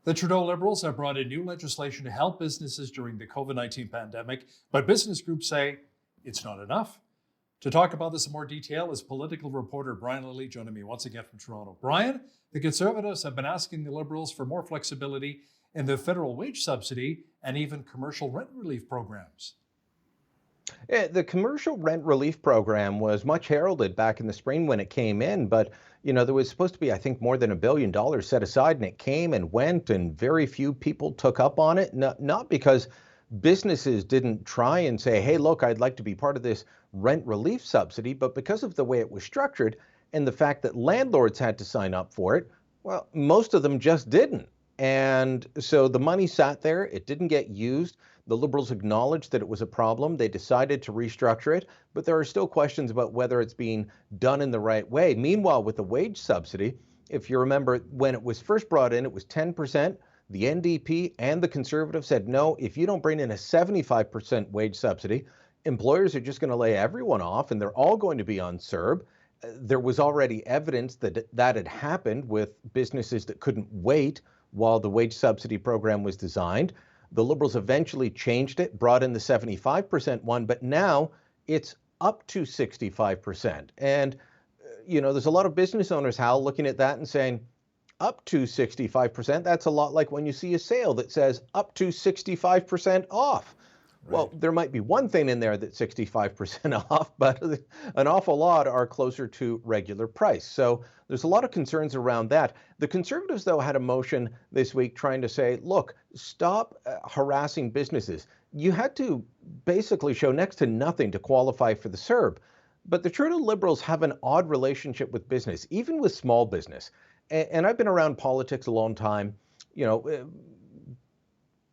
The Trudeau Liberals have brought in new legislation to help businesses during the COVID-19 pandemic, but business groups say it's not enough. To talk about this in more detail is political reporter Brian Lilley joining me once again from Toronto. Brian, the Conservatives have been asking the Liberals for more flexibility in the federal wage subsidy and even commercial rent relief programs. The commercial rent relief program was much heralded back in the spring when it came in, but there was supposed to be, I think, more than $1 billion set aside, and it came and went, and very few people took up on it. Not because businesses didn't try and say, hey, look, I'd like to be part of this rent relief subsidy, but because of the way it was structured and the fact that landlords had to sign up for it, well, most of them just didn't. And so the money sat there, it didn't get used. The Liberals acknowledged that it was a problem. They decided to restructure it, but there are still questions about whether it's being done in the right way. Meanwhile, with the wage subsidy, if you remember, when it was first brought in, it was 10%. The NDP and the Conservatives said, no, if you don't bring in a 75% wage subsidy, employers are just going to lay everyone off and they're all going to be on CERB. There was already evidence that that had happened with businesses that couldn't wait while the wage subsidy program was designed. The Liberals eventually changed it, brought in the 75% one, but now it's up to 65%. And, there's a lot of business owners, Hal, looking at that and saying, up to 65%, that's a lot like when you see a sale that says up to 65% off. Right. Well, there might be one thing in there that's 65% off, but an awful lot are closer to regular price. So there's a lot of concerns around that. The Conservatives, though, had a motion this week trying to say, look, stop harassing businesses. You had to basically show next to nothing to qualify for the CERB. But the Trudeau Liberals have an odd relationship with business, even with small business. And I've been around politics a long time.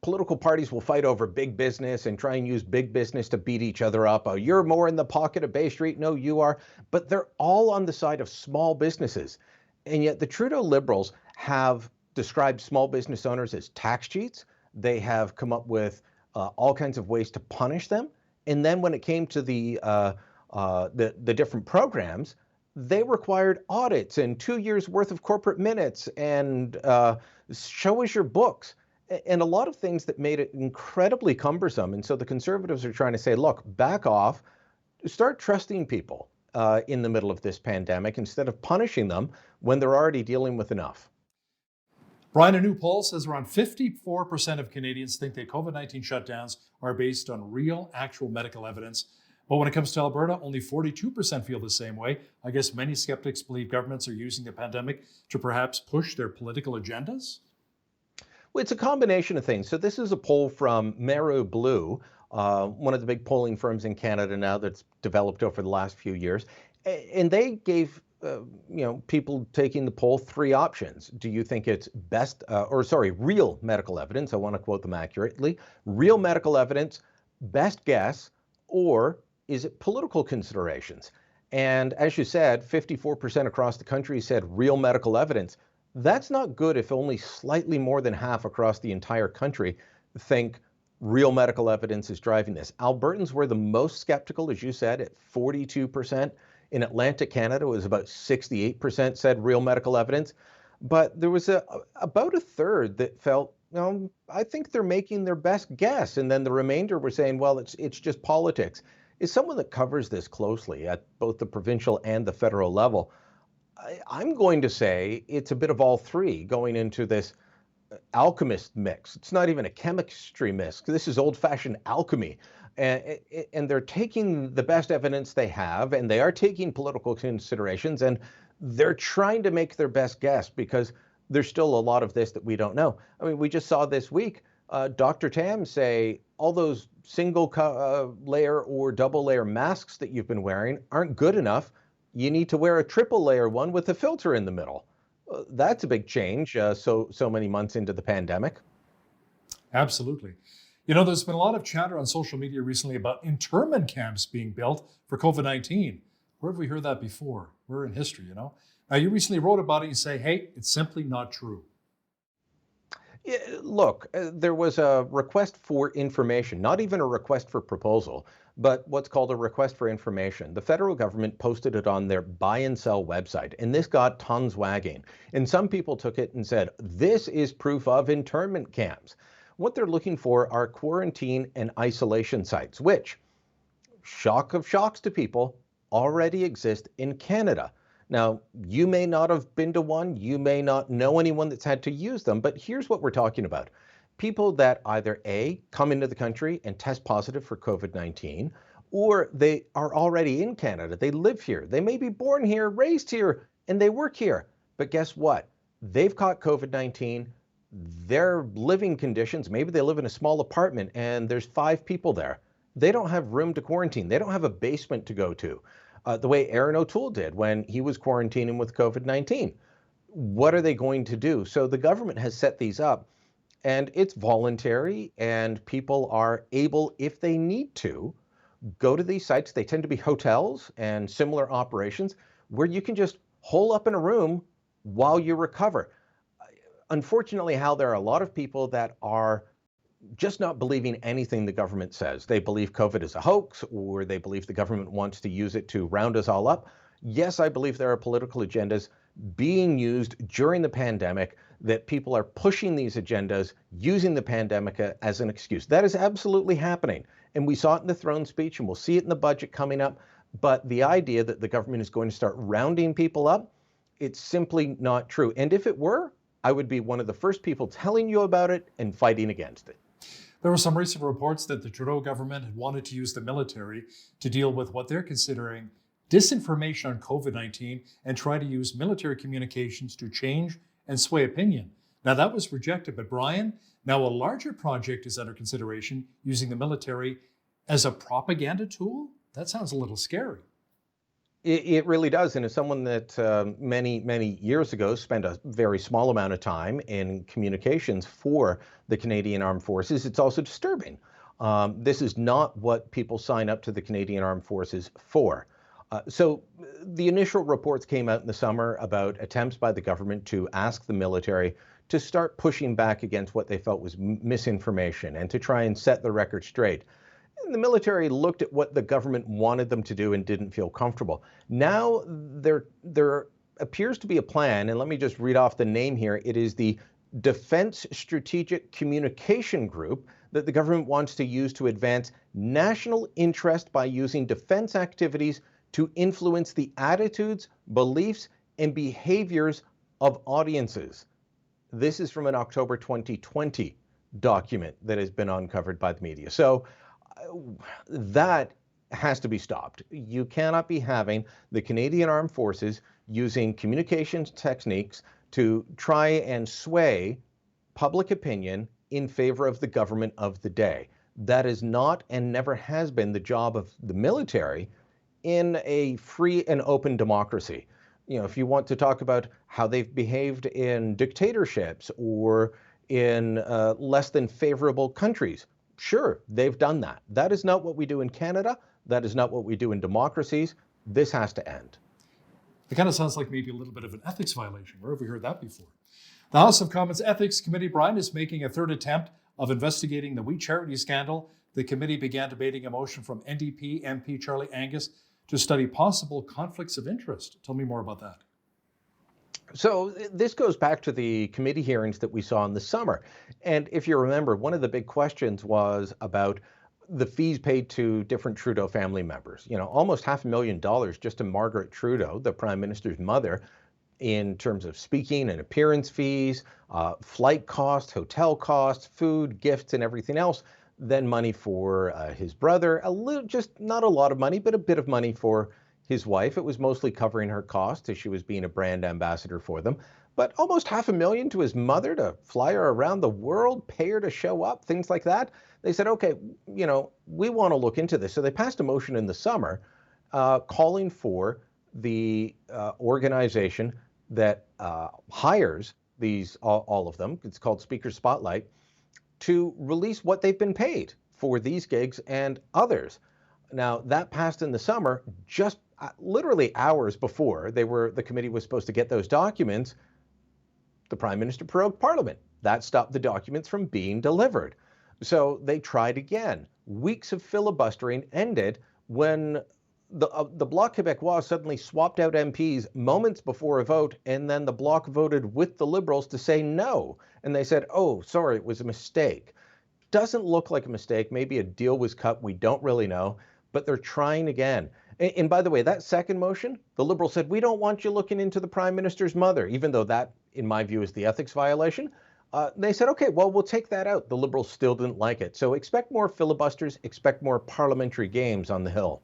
Political parties will fight over big business and try and use big business to beat each other up. Oh, you're more in the pocket of Bay Street. No, you are. But they're all on the side of small businesses. And yet the Trudeau Liberals have described small business owners as tax cheats. They have come up with all kinds of ways to punish them. And then when it came to the different programs, they required audits and 2 years worth of corporate minutes and show us your books and a lot of things that made it incredibly cumbersome. And so the Conservatives are trying to say, look, back off, start trusting people in the middle of this pandemic instead of punishing them when they're already dealing with enough. Brian, a new poll says around 54% of Canadians think that COVID-19 shutdowns are based on real, actual medical evidence. But when it comes to Alberta, only 42% feel the same way. I guess many skeptics believe governments are using the pandemic to perhaps push their political agendas. Well, it's a combination of things. So this is a poll from Maru Blue, one of the big polling firms in Canada now that's developed over the last few years. And they gave people taking the poll three options. Do you think it's real medical evidence? I want to quote them accurately. Real medical evidence, best guess, or is it political considerations? And as you said, 54% across the country said real medical evidence. That's not good if only slightly more than half across the entire country think real medical evidence is driving this. Albertans were the most skeptical, as you said, at 42%. In Atlantic Canada, it was about 68% said real medical evidence. But there was about a third that felt, I think they're making their best guess. And then the remainder were saying, well, it's just politics. As someone that covers this closely at both the provincial and the federal level, I'm going to say it's a bit of all three going into this alchemist mix. It's not even a chemistry mix. This is old-fashioned alchemy. And they're taking the best evidence they have, and they are taking political considerations, and they're trying to make their best guess because there's still a lot of this that we don't know. I mean, we just saw this week Dr. Tam say all those single layer or double layer masks that you've been wearing aren't good enough. You need to wear a triple layer one with a filter in the middle. That's a big change so many months into the pandemic. Absolutely. There's been a lot of chatter on social media recently about internment camps being built for COVID-19. Where have we heard that before? We're in history, Now, you recently wrote about it and say, hey, it's simply not true. Look, there was a request for information, not even a request for proposal. but what's called a request for information. The federal government posted it on their buy and sell website, and this got tongues wagging. And some people took it and said, this is proof of internment camps. What they're looking for are quarantine and isolation sites, which, shock of shocks to people, already exist in Canada. Now, you may not have been to one, you may not know anyone that's had to use them, but here's what we're talking about. People that either A, come into the country and test positive for COVID-19, or they are already in Canada. They live here. They may be born here, raised here, and they work here. But guess what? They've caught COVID-19. Their living conditions, maybe they live in a small apartment and there's 5 people there. They don't have room to quarantine. They don't have a basement to go to. The way Aaron O'Toole did when he was quarantining with COVID-19. What are they going to do? So the government has set these up, and it's voluntary, and people are able, if they need to, go to these sites. They tend to be hotels and similar operations where you can just hole up in a room while you recover. Unfortunately, Hal, there are a lot of people that are just not believing anything the government says. They believe COVID is a hoax, or they believe the government wants to use it to round us all up. Yes, I believe there are political agendas being used during the pandemic, that people are pushing these agendas, using the pandemic as an excuse. That is absolutely happening. And we saw it in the throne speech, and we'll see it in the budget coming up. But the idea that the government is going to start rounding people up, it's simply not true. And if it were, I would be one of the first people telling you about it and fighting against it. There were some recent reports that the Trudeau government had wanted to use the military to deal with what they're considering disinformation on COVID-19 and try to use military communications to change and sway opinion. Now that was rejected, but Brian, now a larger project is under consideration using the military as a propaganda tool? That sounds a little scary. It really does. And as someone that many years ago spent a very small amount of time in communications for the Canadian Armed Forces, it's also disturbing. This is not what people sign up to the Canadian Armed Forces for. So the initial reports came out in the summer about attempts by the government to ask the military to start pushing back against what they felt was misinformation and to try and set the record straight. And the military looked at what the government wanted them to do and didn't feel comfortable. Now there appears to be a plan, and let me just read off the name here. It is the Defense Strategic Communication Group that the government wants to use to advance national interest by using defense activities to influence the attitudes, beliefs, and behaviors of audiences. This is from an October 2020 document that has been uncovered by the media. So that has to be stopped. You cannot be having the Canadian Armed Forces using communications techniques to try and sway public opinion in favor of the government of the day. That is not and never has been the job of the military in a free and open democracy. You know, if you want to talk about how they've behaved in dictatorships or in less than favorable countries, sure, they've done that. That is not what we do in Canada. That is not what we do in democracies. This has to end. It kind of sounds like maybe a little bit of an ethics violation. Where have we heard that before? The House of Commons Ethics Committee, Brian, is making a third attempt of investigating the We Charity scandal. The committee began debating a motion from NDP MP Charlie Angus to study possible conflicts of interest. Tell me more about that. So this goes back to the committee hearings that we saw in the summer. And if you remember, one of the big questions was about the fees paid to different Trudeau family members. You know, almost $500,000 just to Margaret Trudeau, the Prime Minister's mother, in terms of speaking and appearance fees, flight costs, hotel costs, food, gifts, and everything else. Then money for his brother, a little, just not a lot of money, but a bit of money for his wife. It was mostly covering her costs as she was being a brand ambassador for them. But almost $500,000 to his mother to fly her around the world, pay her to show up, things like that. They said, okay, you know, we want to look into this. So they passed a motion in the summer calling for the organization that hires these, all of them, it's called Speaker Spotlight, to release what they've been paid for these gigs and others. Now, that passed in the summer, just literally hours before the committee was supposed to get those documents. The Prime Minister prorogued Parliament. That stopped the documents from being delivered. So they tried again. Weeks of filibustering ended when the Bloc Québécois suddenly swapped out MPs moments before a vote, and then the Bloc voted with the Liberals to say no. And they said, oh, sorry, it was a mistake. Doesn't look like a mistake. Maybe a deal was cut. We don't really know, but they're trying again. And by the way, that second motion, the Liberals said, we don't want you looking into the Prime Minister's mother, even though that, in my view, is the ethics violation. They said, okay, well, we'll take that out. The Liberals still didn't like it. So expect more filibusters, expect more parliamentary games on the Hill.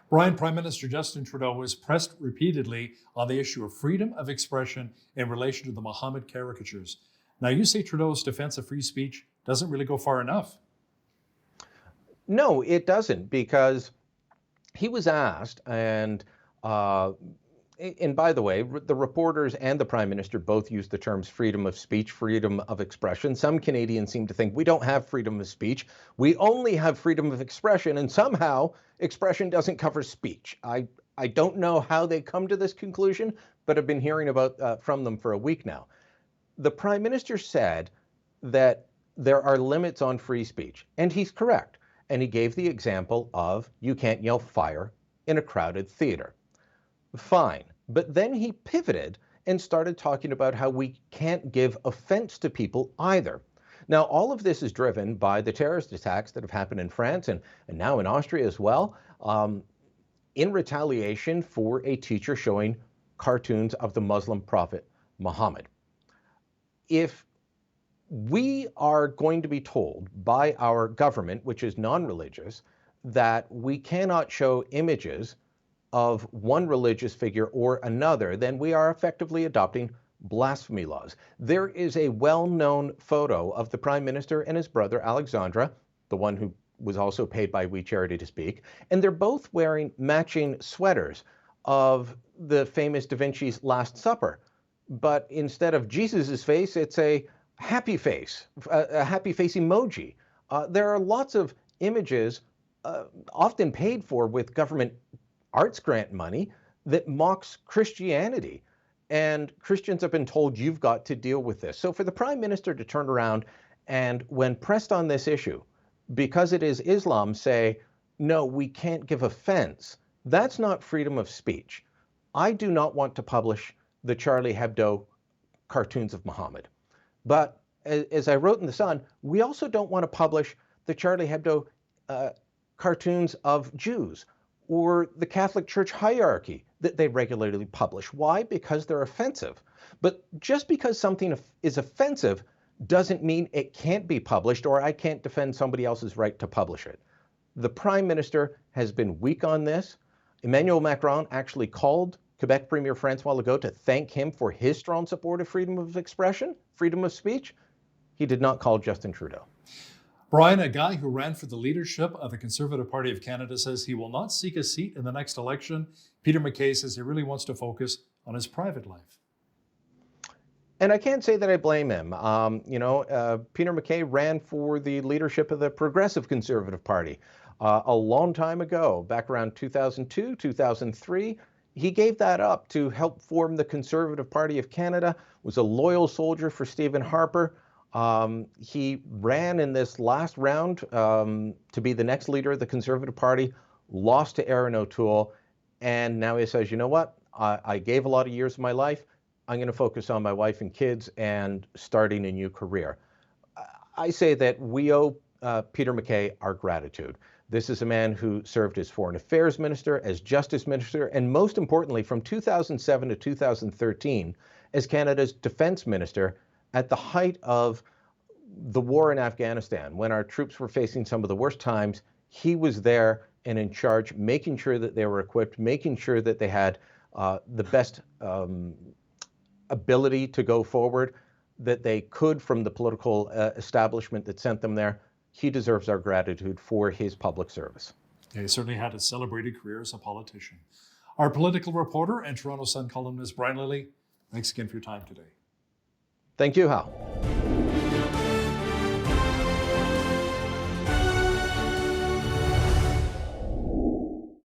Brian, Prime Minister Justin Trudeau was pressed repeatedly on the issue of freedom of expression in relation to the Muhammad caricatures. Now, you say Trudeau's defense of free speech doesn't really go far enough. No, it doesn't, because he was asked, and by the way, the reporters and the Prime Minister both use the terms freedom of speech, freedom of expression. Some Canadians seem to think we don't have freedom of speech. We only have freedom of expression, and somehow expression doesn't cover speech. I don't know how they come to this conclusion, but I've been hearing about from them for a week now. The Prime Minister said that there are limits on free speech, and he's correct. And he gave the example of you can't yell fire in a crowded theater. Fine. But then he pivoted and started talking about how we can't give offense to people either. Now, all of this is driven by the terrorist attacks that have happened in France and now in Austria as well, in retaliation for a teacher showing cartoons of the Muslim prophet Muhammad. If we are going to be told by our government, which is non-religious, that we cannot show images of one religious figure or another, then we are effectively adopting blasphemy laws. There is a well-known photo of the Prime Minister and his brother Alexandra, the one who was also paid by We Charity to speak, and they're both wearing matching sweaters of the famous Da Vinci's Last Supper. But instead of Jesus's face, it's a happy face, a happy face emoji. There are lots of images, often paid for with government arts grant money, that mocks Christianity. And Christians have been told, you've got to deal with this. So for the Prime Minister to turn around and, when pressed on this issue, because it is Islam, say, no, we can't give offense, that's not freedom of speech. I do not want to publish the Charlie Hebdo cartoons of Muhammad. But as I wrote in The Sun, we also don't want to publish the Charlie Hebdo cartoons of Jews or the Catholic Church hierarchy that they regularly publish. Why? Because they're offensive. But just because something is offensive doesn't mean it can't be published, or I can't defend somebody else's right to publish it. The Prime Minister has been weak on this. Emmanuel Macron actually called Quebec Premier François Legault to thank him for his strong support of freedom of expression, freedom of speech. He did not call Justin Trudeau. Brian, a guy who ran for the leadership of the Conservative Party of Canada, says he will not seek a seat in the next election. Peter MacKay says he really wants to focus on his private life. And I can't say that I blame him. Peter MacKay ran for the leadership of the Progressive Conservative Party a long time ago, back around 2002, 2003. He gave that up to help form the Conservative Party of Canada, was a loyal soldier for Stephen Harper. He ran in this last round to be the next leader of the Conservative Party, lost to Erin O'Toole, and now he says, you know what, I gave a lot of years of my life. I'm going to focus on my wife and kids and starting a new career. I say that we owe Peter MacKay our gratitude. This is a man who served as Foreign Affairs Minister, as Justice Minister, and most importantly, from 2007 to 2013, as Canada's Defence Minister at the height of the war in Afghanistan, when our troops were facing some of the worst times. He was there and in charge, making sure that they were equipped, making sure that they had the best ability to go forward that they could from the political establishment that sent them there. He deserves our gratitude for his public service. He certainly had a celebrated career as a politician. Our political reporter and Toronto Sun columnist, Brian Lilley, thanks again for your time today. Thank you, Hal.